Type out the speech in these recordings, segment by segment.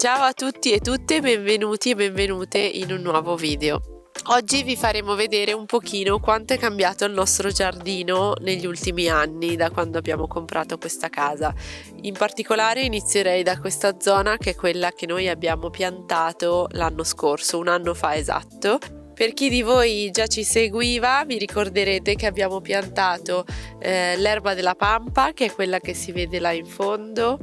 Ciao a tutti e tutte, benvenuti e benvenute in un nuovo video. Oggi vi faremo vedere un pochino quanto è cambiato il nostro giardino negli ultimi anni, da quando abbiamo comprato questa casa. In particolare inizierei da questa zona, che è quella che noi abbiamo piantato l'anno scorso, un anno fa esatto. Per chi di voi già ci seguiva, vi ricorderete che abbiamo piantato l'erba della pampa, che è quella che si vede là in fondo,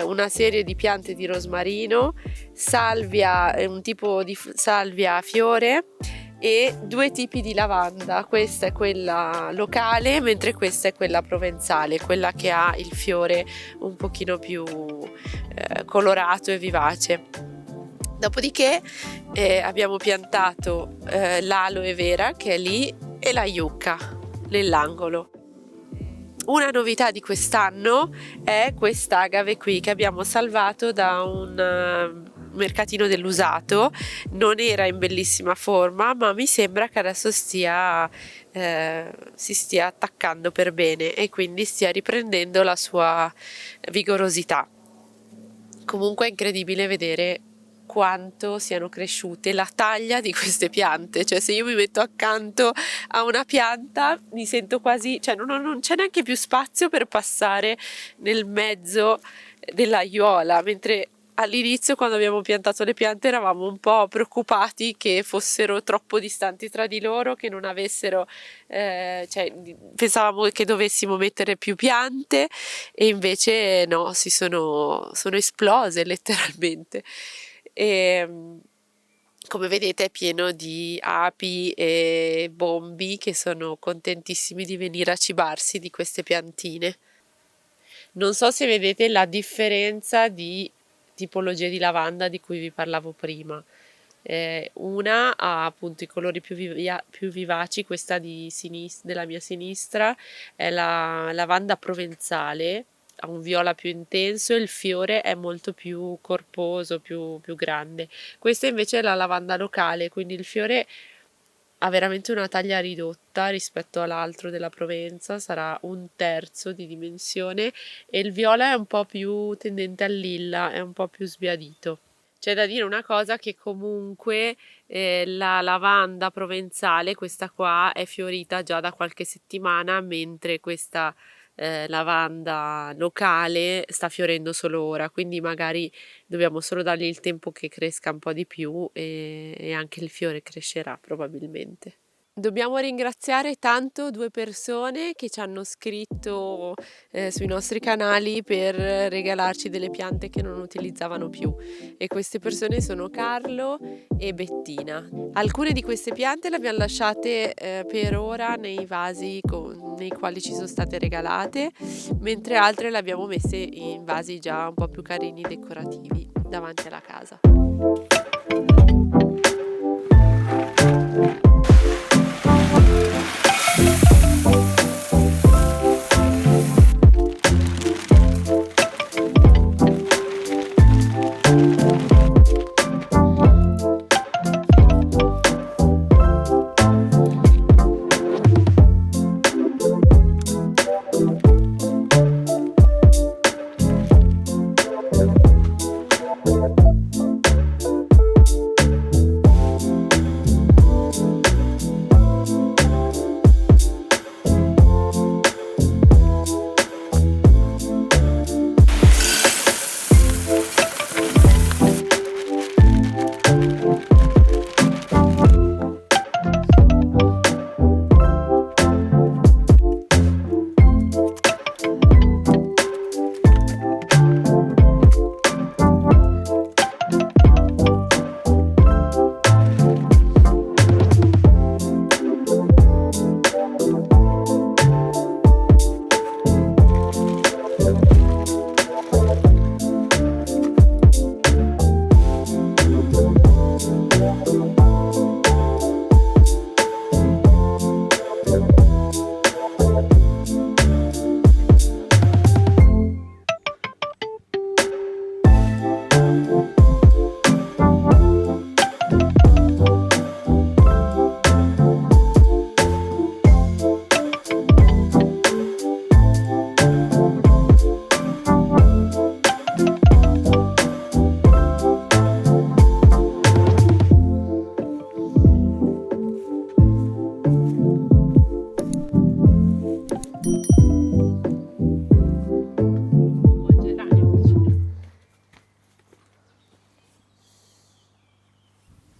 una serie di piante di rosmarino, salvia, un tipo di salvia a fiore e due tipi di lavanda. Questa è quella locale, mentre questa è quella provenzale, quella che ha il fiore un pochino più colorato e vivace. Dopodiché abbiamo piantato l'aloe vera, che è lì, e la yucca nell'angolo. Una novità di quest'anno è quest'agave qui, che abbiamo salvato da un mercatino dell'usato. Non era in bellissima forma, ma mi sembra che adesso si stia attaccando per bene e quindi stia riprendendo la sua vigorosità. Comunque è incredibile vedere quanto siano cresciute, la taglia di queste piante. Cioè, se io mi metto accanto a una pianta mi sento quasi, cioè non c'è neanche più spazio per passare nel mezzo dell'aiuola, mentre all'inizio, quando abbiamo piantato le piante, eravamo un po' preoccupati che fossero troppo distanti tra di loro, che non avessero, cioè pensavamo che dovessimo mettere più piante, e invece no, sono esplose letteralmente. E come vedete è pieno di api e bombi che sono contentissimi di venire a cibarsi di queste piantine. Non so se vedete la differenza di tipologie di lavanda di cui vi parlavo prima. Una ha appunto i colori più vivaci, questa della mia sinistra è la lavanda provenzale, ha un viola più intenso e il fiore è molto più corposo, più grande. Questa invece è la lavanda locale, quindi il fiore ha veramente una taglia ridotta rispetto all'altro della Provenza, sarà un terzo di dimensione, e il viola è un po' più tendente al lilla, è un po' più sbiadito. C'è da dire una cosa, che comunque la lavanda provenzale, questa qua, è fiorita già da qualche settimana, mentre questa lavanda locale sta fiorendo solo ora, quindi magari dobbiamo solo dargli il tempo che cresca un po' di più e anche il fiore crescerà probabilmente. Dobbiamo ringraziare tanto due persone che ci hanno scritto sui nostri canali per regalarci delle piante che non utilizzavano più, e queste persone sono Carlo e Bettina. Alcune di queste piante le abbiamo lasciate per ora nei vasi nei quali ci sono state regalate, mentre altre le abbiamo messe in vasi già un po' più carini, decorativi, davanti alla casa.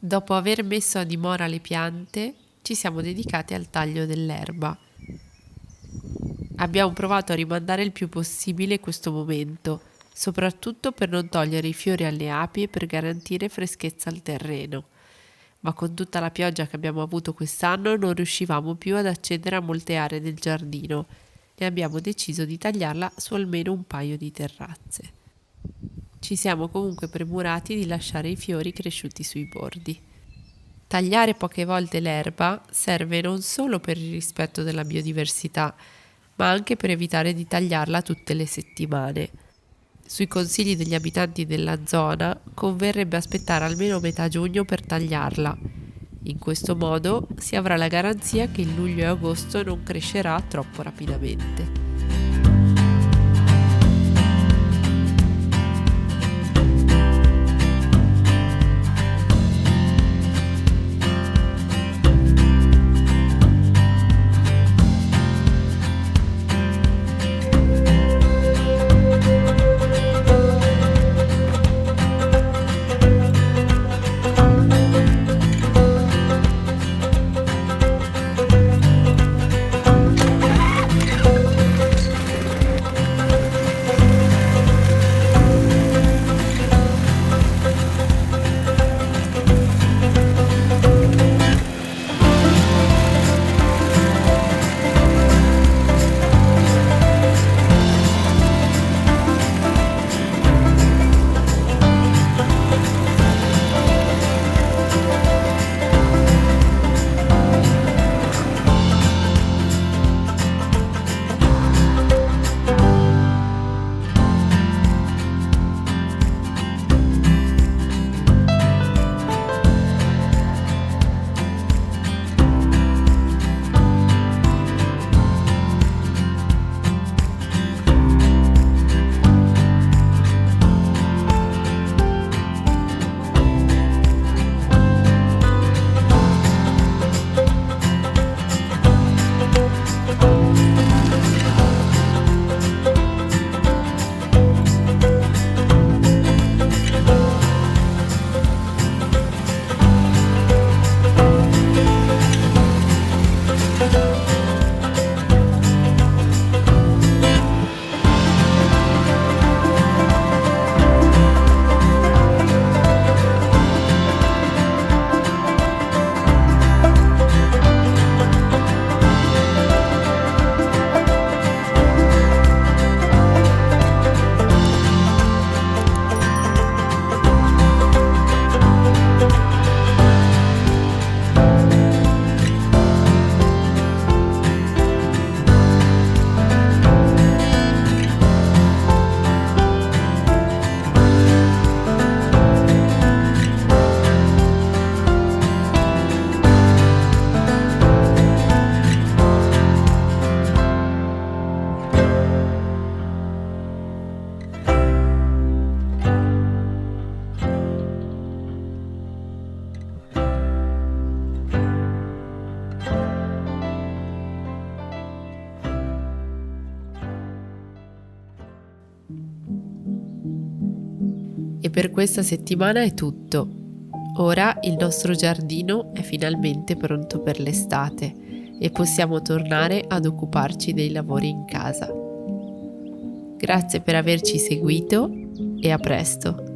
Dopo aver messo a dimora le piante, ci siamo dedicati al taglio dell'erba. Abbiamo provato a rimandare il più possibile questo momento, soprattutto per non togliere i fiori alle api e per garantire freschezza al terreno. Ma con tutta la pioggia che abbiamo avuto quest'anno non riuscivamo più ad accedere a molte aree del giardino e abbiamo deciso di tagliarla su almeno un paio di terrazze. Ci siamo comunque premurati di lasciare i fiori cresciuti sui bordi. Tagliare poche volte l'erba serve non solo per il rispetto della biodiversità, ma anche per evitare di tagliarla tutte le settimane. Sui consigli degli abitanti della zona converrebbe aspettare almeno metà giugno per tagliarla. In questo modo si avrà la garanzia che in luglio e agosto non crescerà troppo rapidamente. E per questa settimana è tutto. Ora il nostro giardino è finalmente pronto per l'estate e possiamo tornare ad occuparci dei lavori in casa. Grazie per averci seguito e a presto!